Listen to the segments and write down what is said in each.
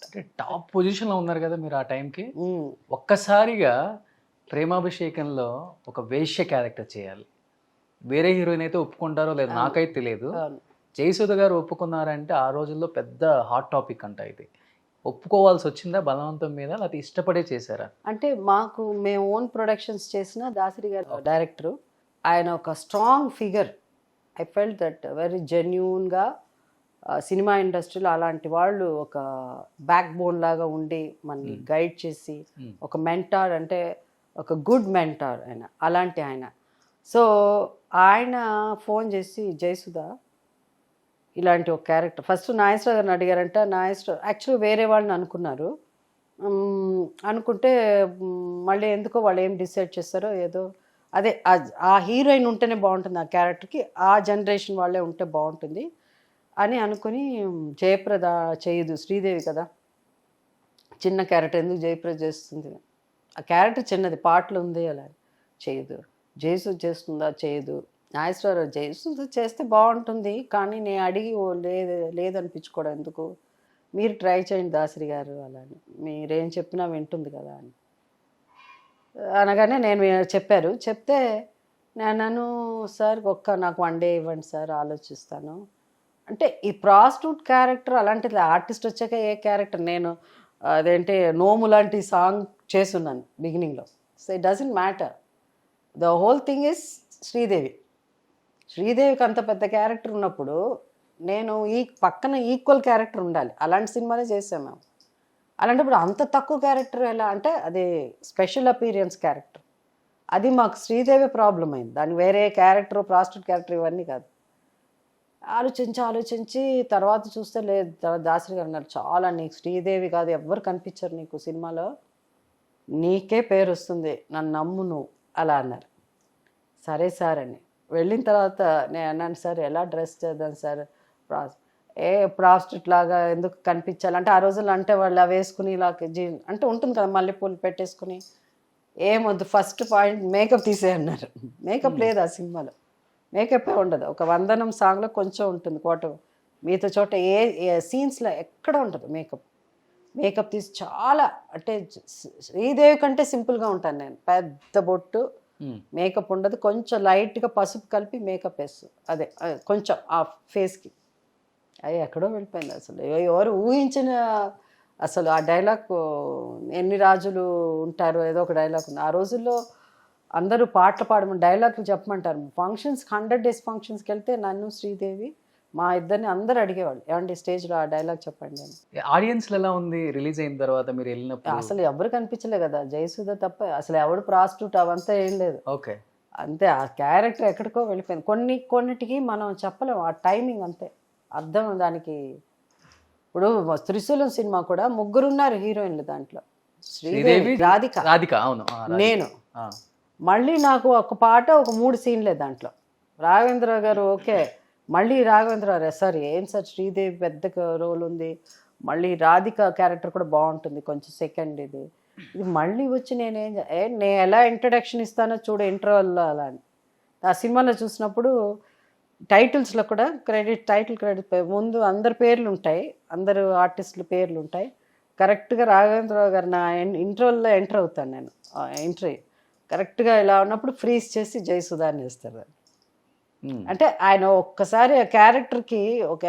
అంటే టాప్ పొజిషన్‌లో ఉన్నారు కదా మీరు ఆ టైంకి. హ్మ్. ఒక్కసారిగా 'ప్రేమాభిషేకంలో' ఒక వేశ్య క్యారెక్టర్ చేయాలి. వేరే హీరోయిన్ అయితే ఒప్పుకుంటారో లేదో అవును. నాకైతే తెలీదు. అవును. జయసుధ గారు ఒప్పుకున్నారంటే ఆ రోజుల్లో పెద్ద హాట్ టాపిక్ అంట ఇది. ఒప్పుకోవాల్సొచ్చిందా బలవంతం మీద? లేకపోతే ఇష్టపడే చేసారా? అంటే మేము ఓన్ ప్రొడక్షన్స్ చేసిన దాసరి గారు డైరెక్టరు. ఆయన ఒక strong figure. I felt that very జెన్యూన్‌గా సినిమా ఇండస్ట్రీలో అలాంటి వాళ్ళు ఒక బ్యాక్ బోన్ లాగా ఉండి మనల్ని గైడ్ చేసి హ్మ్. ఒక మెంటార్ అంటే ఒక గుడ్ మెంటార్ ఆయన. అలాంటి ఆయన. సో, ఆయన ఫోన్ చేసి జయసుధ ఇలాంటి ఒక క్యారెక్టర్ ఫస్ట్ నాగేశ్వరరావు గారిని అడిగారంట. నాగేశ్వరరావు యాక్చువల్‌గా వేరే వాళ్ళని అనుకున్నారు. అనుకుంటే మళ్ళీ ఎందుకో వాళ్ళు ఏం డిసైడ్ చేస్తారో ఏదో అదే ఆ హీరోయిన్ ఉంటేనే బాగుంటుంది ఆ క్యారెక్టర్కి, ఆ జనరేషన్ వాళ్ళే ఉంటే బాగుంటుంది అని అనుకుని జయప్రద చేయదు, శ్రీదేవి కదా, చిన్న క్యారెక్టర్ ఎందుకు జయప్రద చేస్తుంది, ఆ క్యారెక్టర్ చిన్నది పాటలు ఉంది అలా చేయదు, జయసు చేస్తుందా చేయదు, నాగేశ్వరరావు జయసుధ చేస్తే బాగుంటుంది కానీ నేను అడిగి ఓ లేదనిపించుకోవడం ఎందుకు, మీరు ట్రై చేయండి దాసరి గారు అలా అని, మీరేం చెప్పినా వింటుంది కదా అని అనగానే నేను చెప్పారు. చెప్తే నేను సార్ నాకు 1 డే ఇవ్వండి సార్ ఆలోచిస్తాను అంటే, ఈ ప్రాస్టిట్యూట్ క్యారెక్టర్ అలాంటిది ఆర్టిస్ట్ వచ్చాక ఏ క్యారెక్టర్ నేను అదేంటి నోము లాంటి సాంగ్ చేసున్నాను బిగినింగ్లో. So it doesn't matter, the whole thing is Sridevi. శ్రీదేవికి అంత పెద్ద క్యారెక్టర్ ఉన్నప్పుడు నేను ఈ పక్కన ఈక్వల్ క్యారెక్టర్ ఉండాలి. అలాంటి సినిమాలే చేసాం మేము. అలాంటప్పుడు అంత తక్కువ క్యారెక్టర్ ఎలా అంటే అది స్పెషల్ అపీరియన్స్ క్యారెక్టర్. అది మాకు శ్రీదేవి ప్రాబ్లం అయింది. దాని వేరే క్యారెక్టర్ ప్రాస్టిట్యూట్ క్యారెక్టర్ ఇవన్నీ కాదు. ఆలోచించి తర్వాత చూస్తే లేదు, తర్వాత దాసరి గారు అన్నారు చాలా నీకు శ్రీదేవి కాదు ఎవ్వరు కనిపించరు నీకు సినిమాలో, నీకే పేరు వస్తుంది, నన్ను నమ్ము నువ్వు అలా అన్నారు. సరే సార్ అని వెళ్ళిన తర్వాత నేను అన్నాను సార్ ఎలా డ్రెస్ చేద్దాం సార్, ప్రాస్టిట్యూట్ లాగా ఎందుకు కనిపించాలంటే ఆ రోజుల్లో అంటే వాళ్ళు అవి వేసుకుని ఇలా అంటే ఉంటుంది కదా మల్లెపూలు పెట్టేసుకుని, ఏమొద్దు ఫస్ట్ పాయింట్ మేకప్ తీసేయన్నారు. మేకప్ లేదు ఆ సినిమాలో, మేకప్ ఉండదు. ఒక వందనం సాంగ్లో కొంచెం ఉంటుంది కోట, మిగతా చోట ఏ సీన్స్లో ఎక్కడ ఉంటుంది మేకప్ తీసి చాలా అంటే శ్రీదేవి కంటే సింపుల్గా ఉంటాను నేను. పెద్ద బొట్టు, మేకప్ ఉండదు, కొంచెం లైట్గా పసుపు కలిపి మేకప్ వేస్తుంది, అదే కొంచెం ఆ ఫేస్కి. అది ఎక్కడో వెళ్ళిపోయింది అసలు, ఎవరు ఊహించిన అసలు ఆ డైలాగ్ ఎన్ని రాజులు ఉంటారో ఏదో ఒక డైలాగ్ ఉంది ఆ రోజుల్లో. అందరూ పాటలు పాడమని డైలాగ్లు చెప్పమంటారు. 100 డేస్ ఫంక్షన్స్కి వెళ్తే నన్ను శ్రీదేవి మా ఇద్దరిని అందరూ అడిగేవాళ్ళు ఏమండి స్టేజ్లో ఆ డైలాగ్ చెప్పండి అని. ఆడియన్స్‌లో ఎలా ఉంది రిలీజ్ అయిన తర్వాత మీరు ఎళ్ళినప్పుడు? అసలు ఎవరు కనిపించలే కదా, జయసుధ తప్ప అసలు ఎవడు ప్రాస్టిట్యూట్ అవంతా ఏం లేదు. ఓకే. అంతే ఆ క్యారెక్టర్ ఎక్కడికో వెళ్ళిపోయింది. కొన్నిటికి మనం చెప్పలేము, ఆ టైమింగ్ అంతే అర్థం దానికి. ఇప్పుడు త్రిశూలం సినిమా కూడా ముగ్గురున్నారు హీరోయిన్లు దాంట్లో, శ్రీదేవి, రాధిక అవును. నేను. మళ్ళీ నాకు ఒక పాట ఒక 3 సీన్లే దాంట్లో. రాఘవేంద్ర గారు ఓకే, మళ్ళీ రాఘవేంద్ర సారీ ఏం సార్ శ్రీదేవి పెద్ద రోల్ ఉంది, మళ్ళీ రాధిక క్యారెక్టర్ కూడా బాగుంటుంది కొంచెం సెకండ్ ఇది మళ్ళీ వచ్చి నేను ఎలా ఇంట్రడక్షన్ ఇస్తానో చూడు ఇంటర్వెల్లో అలా అని. ఆ సినిమాలో చూసినప్పుడు టైటిల్స్లో కూడా టైటిల్ క్రెడిట్ ముందు అందరి పేర్లు ఉంటాయి, అందరు ఆర్టిస్టుల పేర్లు ఉంటాయి. కరెక్ట్గా రాఘవేంద్రరావు గారు నా ఇంటర్వెల్లో ఎంటర్ అవుతాను నేను, ఎంట్రీ కరెక్ట్గా ఇలా ఉన్నప్పుడు ఫ్రీజ్ చేసి జయసుధాని వేస్తారు. అంటే ఆయన ఒక్కసారి ఆ క్యారెక్టర్కి ఒక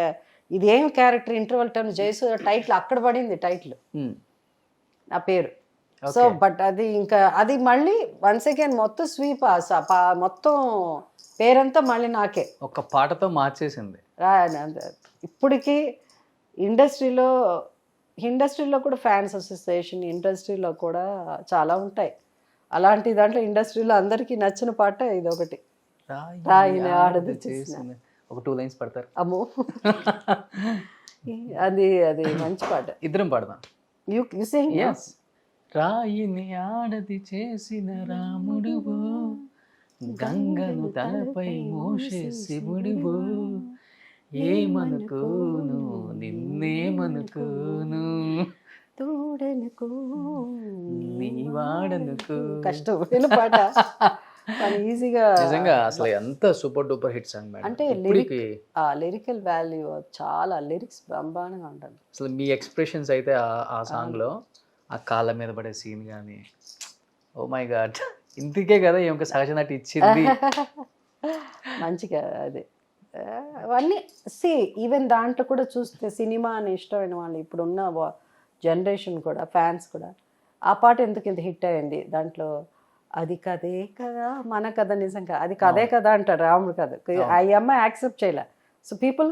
ఇది ఏం character interval time Jayasudha title అక్కడ పడింది, టైటిల్ నా పేరు. సో బట్ అది ఇంకా అది మళ్ళీ వన్స్ అగైన్ మొత్తం స్వీప్ మొత్తం పేరంతా మళ్ళీ నాకే ఒక పాటతో మార్చేసింది. ఇప్పటికీ ఇండస్ట్రీలో కూడా ఫ్యాన్స్ అసోసియేషన్ ఇండస్ట్రీలో కూడా చాలా ఉంటాయి. అలాంటి దాంట్లో ఇండస్ట్రీలో అందరికీ నచ్చిన పాట ఇది ఒకటి, రాయిని ఆడది చేసిన. ఒక 2 లైన్స్ పడతారు? అమ్మో అది మంచి పాట, ఇద్దరం పాడదాం. You sing. yes. రాయిని ఆడది చేసిన రాముడువో, గంగను తలపై మోసే శివుడువో, ఏమనుకోను నిన్నేమనుకోను, తోడనుకో నీ వాడనుకో. కష్టమైన పాట తను ఈజీగా నిజంగా అసలు ఎంత super duper hit song madam. అంటే ఇప్పటికి ఆ లిరికల్ వాల్యూ చాలా లిరిక్స్ బ్రహ్మాండంగా ఉంటుంది. అసలు మీ ఎక్స్ప్రెషన్స్ అయితే ఆ సాంగ్లో ఆ కాళ్ళ మీద పడే సీన్ కానీ, ఓ మై గాడ్, ఇందుకే కదా ఈమెకి సహజ నటి ఇచ్చింది. మంచిగా అది అవన్నీ ఈవెన్ దాంట్లో కూడా చూస్తే సినిమా అని ఇష్టమైన వాళ్ళు ఇప్పుడున్న జనరేషన్ కూడా ఫ్యాన్స్ కూడా ఆ పాట ఎందుకు ఇంత హిట్ అయింది దాంట్లో, అది కదే కదా మన కథ నిజంగా అది కదే కదా అంటాడు రాముడు కథ. ఆ అమ్మాయి యాక్సెప్ట్ చేయలే. సో పీపుల్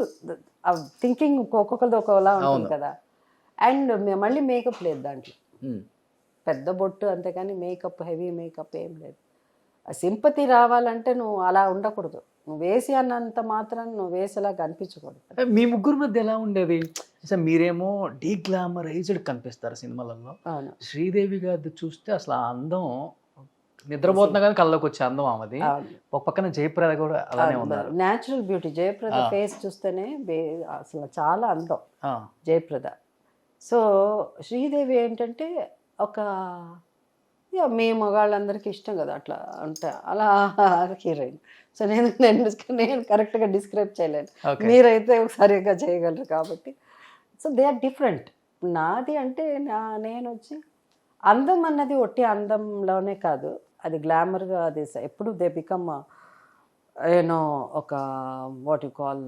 థింకింగ్ ఒక్కొక్కరిది ఒకలా ఉంటుంది కదా. అండ్ మళ్ళీ మేకప్ లేదు దాంట్లో, పెద్ద బొట్టు అంతేకాని మేకప్ హెవీ మేకప్ ఏం లేదు. సింపతి రావాలంటే నువ్వు అలా ఉండకూడదు, నువ్వు వేసి అన్నంత మాత్రం నువ్వు వేసేలా కనిపించకూడదు. మీ ముగ్గురు మధ్య ఎలా ఉండేది? అసలు మీరేమో డీగ్లామరైజ్డ్ కనిపిస్తారు సినిమాలలో, అవును శ్రీదేవి గారి చూస్తే అసలు ఆ అందం నిద్రపోతున్నా కానీ కళ్ళలోకి వచ్చే అందం ఆమెది. ఒక పక్కన జయప్రద కూడా అలానే ఉన్నారు. న్యాచురల్ బ్యూటీ జయప్రద ఫేస్ చూస్తేనే అసలు చాలా అందం జయప్రద. సో శ్రీదేవి ఏంటంటే ఒక మీ మగాళ్ళందరికీ ఇష్టం కదా అట్లా ఉంటా అలా హీరోయిన్. సో నేను కరెక్ట్గా డిస్క్రైబ్ చేయలేను, మీరైతే సరిగ్గా చేయగలరు కాబట్టి. So they are different. నాది అంటే నేను వచ్చి అందం అన్నది ఒట్టి అందంలోనే కాదు, అది గ్లామర్గా అది ఎప్పుడు దే బికమ్ ఏనో ఒక వాట్ యు కాల్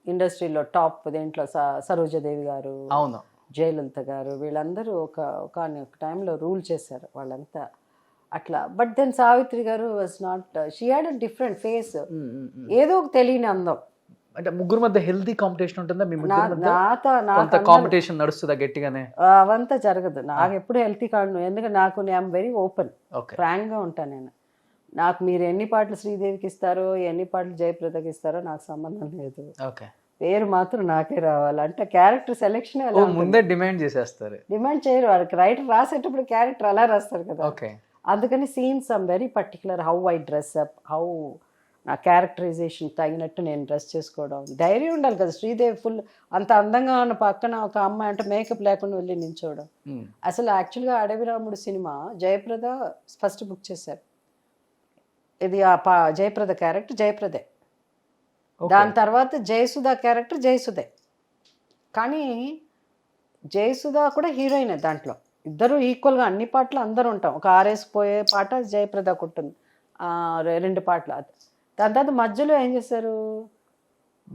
ఇండస్ట్రీలో టాప్. దేంట్లో సరోజాదేవి గారు, అవును, జయలలిత గారు, వీళ్ళందరూ ఒక టైంలో రూల్ చేశారు వాళ్ళంతా అట్లా. బట్ దెన్ సావిత్రి గారు was not, she had a different face, ఏదో ఒక తెలియని అందం. అంటే ముగ్గురు మధ్య హెల్తీ కాంపిటీషన్ ఉంటుందా? మీ నాతో కాంపిటీషన్ నడుస్తుందా గట్టిగానే? అవంతా జరగదు, నాకు ఎప్పుడు హెల్తీ కాదు. ఎందుకంటే ఐఎమ్ వెరీ ఓపెన్, ఫ్రాంక్గా ఉంటాను నేను. నాకు మీరు ఎన్ని పాటలు శ్రీదేవికి ఇస్తారో ఎన్ని పాటలు జయప్రదకి ఇస్తారో నాకు సంబంధం లేదు. పేరు మాత్రం నాకే రావాలి అంటే క్యారెక్టర్ సెలెక్షన్ ముందే డిమాండ్ చేసేస్తారు. డిమాండ్ చేయరు, వాళ్ళకి రైటర్ రాసేటప్పుడు క్యారెక్టర్ అలా రాస్తారు కదా. అందుకని scenes I'm very particular, how I dress up, how నా క్యారెక్టరైజేషన్ తగినట్టు నేను డ్రెస్ చేసుకోవడం. ధైర్యం ఉండాలి కదా. శ్రీదేవి ఫుల్ అంత అందంగా ఉన్న పక్కన ఒక అమ్మాయి అంటే మేకప్ లేకుండా వెళ్ళి నించోవడం. అసలు యాక్చువల్గా అడవి రాముడు సినిమా జయప్రద ఫస్ట్ బుక్ చేశారు. ఇది జయప్రద క్యారెక్టర్ జయప్రదే, దాని తర్వాత జయసుధ క్యారెక్టర్ జయసుధే. కానీ జయసుధ కూడా హీరోయినే దాంట్లో, ఇద్దరు ఈక్వల్గా అన్ని పాటలు అందరూ ఉంటాం. ఒక ఆరేసిపోయే పాట జయప్రదకు ఉంటుంది, 2 పాటలు. దాని తర్వాత మధ్యలో ఏం చేశారు,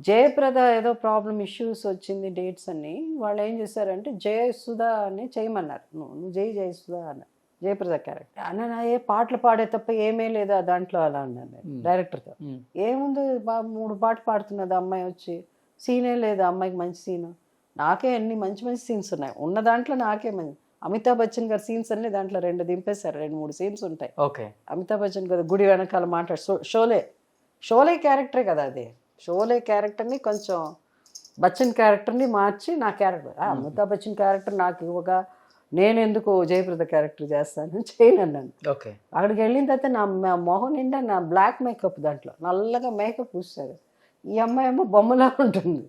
జయప్రద ఏదో ప్రాబ్లం ఇష్యూస్ వచ్చింది డేట్స్ అన్ని, వాళ్ళు ఏం చేశారంటే జయసుధ అని చేయమన్నారు. నువ్వు జయసుధ అన్నారు జయప్రద క్యారెక్టర్. అన్న ఏ పాటలు పాడే తప్ప ఏమీ లేదా దాంట్లో అలా అన్నాను నేను డైరెక్టర్తో. ఏముంది 3 పాటలు పాడుతున్నది అమ్మాయి వచ్చి, సీనే లేదు అమ్మాయికి మంచి సీను. నాకే అన్ని మంచి మంచి సీన్స్ ఉన్నాయి, ఉన్న దాంట్లో నాకే మంచి. అమితాబ్ బచ్చన్ గారి సీన్స్ అన్ని దాంట్లో 2 దింపేశారు, 2-3 సీన్స్ ఉంటాయి. అమితాబ్ బచ్చన్ గారు గుడి వెనకాల మాట్లాడు, షోలే క్యారెక్టరే కదా అది. షోలే క్యారెక్టర్ని కొంచెం బచ్చన్ క్యారెక్టర్ని మార్చి నా క్యారెక్టర్, అమితాబ్ బచ్చన్ క్యారెక్టర్ నాకు ఇవ్వగా నేను ఎందుకు జయప్రద క్యారెక్టర్ చేస్తాను చేయను అన్నాను. అక్కడికి వెళ్ళిన తర్వాత నా మొహం నిండా నా బ్లాక్ మేకప్, దాంట్లో నల్లగా మేకప్ పూస్తారు. ఈ అమ్మాయి ఏమో బొమ్మలా ఉంటుంది.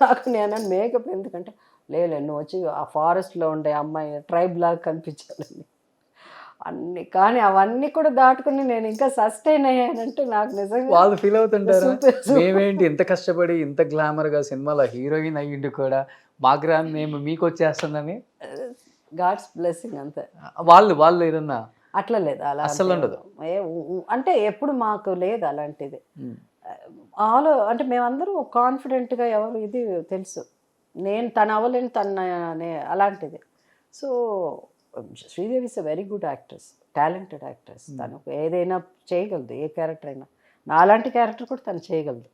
నాకు నేను మేకప్ ఎందుకంటే లేదు నువ్వు వచ్చి ఆ ఫారెస్ట్లో ఉండే అమ్మాయి ట్రైబ్ లాగా కనిపించాలని అన్ని. కానీ అవన్నీ కూడా దాటుకుని నేను ఇంకా సస్టైన్ అయ్యానంటే నాకు నిజంగా వాళ్ళు ఫీల్ అవుతుంటారు, మేమేంటి ఇంత కష్టపడి ఇంత గ్లామర్గా సినిమాలో హీరోయిన్ అయ్యిండు కూడా మా గ్రాండ్ నేమ్ మీకు వచ్చేస్తుందని. గాడ్స్ బ్లెస్సింగ్ అంతే. వాళ్ళు ఏదన్నా అట్లా లేదు, అలా అసలు ఉండదు. అంటే ఎప్పుడు మాకు లేదు అలాంటిది. అంటే మేమందరూ కాన్ఫిడెంట్గా ఎవరు ఇది తెలుసు, నేను తను అవ్వలేని అలాంటిది. So Sridevi is a very good actress, talented actress. తను ఏదైనా చేయగలదు, ఏ క్యారెక్టర్ అయినా. నా అలాంటి క్యారెక్టర్ కూడా తను చేయగలదు.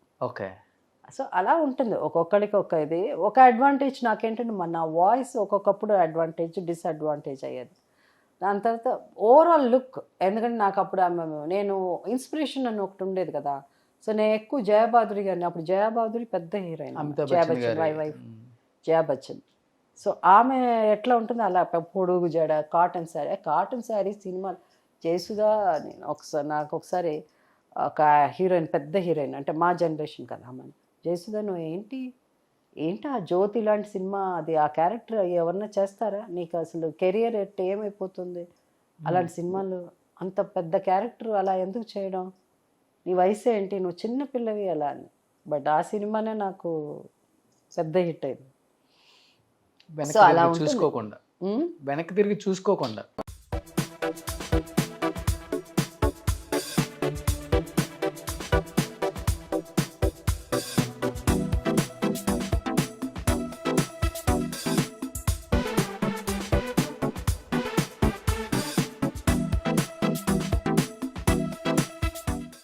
సో అలా ఉంటుంది ఒక్కొక్కరికి ఒక ఇది. ఒక అడ్వాంటేజ్ నాకేంటంటే నా వాయిస్ ఒక్కొక్కప్పుడు అడ్వాంటేజ్ డిసడ్వాంటేజ్ అయ్యేది. దాని తర్వాత ఓవరాల్ లుక్, ఎందుకంటే నాకు అప్పుడు నేను ఇన్స్పిరేషన్ అని ఒకటి ఉండేది కదా. సో నేను ఎక్కువ జయాబాదురి గారిని, అప్పుడు జయాబాదురి పెద్ద హీరోయిన్, జయా బచ్చన్ వైఫ్ జయా బచ్చన్. సో ఆమె ఎట్లా ఉంటుందో అలా పొడుగు జడ, కాటన్ శారీ సినిమాలు. జయసుధ నాకు ఒకసారి ఒక హీరోయిన్, పెద్ద హీరోయిన్ అంటే మా జనరేషన్ కదా ఆమె, జయసుధ నువ్వు ఏంటి ఆ జ్యోతి లాంటి సినిమా అది, ఆ క్యారెక్టర్ ఎవరన్నా చేస్తారా, నీకు అసలు కెరియర్ ఏమైపోతుంది అలాంటి సినిమాలు అంత పెద్ద క్యారెక్టర్ అలా ఎందుకు చేయడం, నీ వయసు ఏంటి, నువ్వు చిన్న పిల్లవి అలా అని. బట్ ఆ సినిమానే నాకు పెద్ద హిట్ అయింది. వెనక్కి అలా తిరిగి ఉంటుంది. చూసుకోకుండా ఉమ్? వెనక్కి తిరిగి చూసుకోకుండా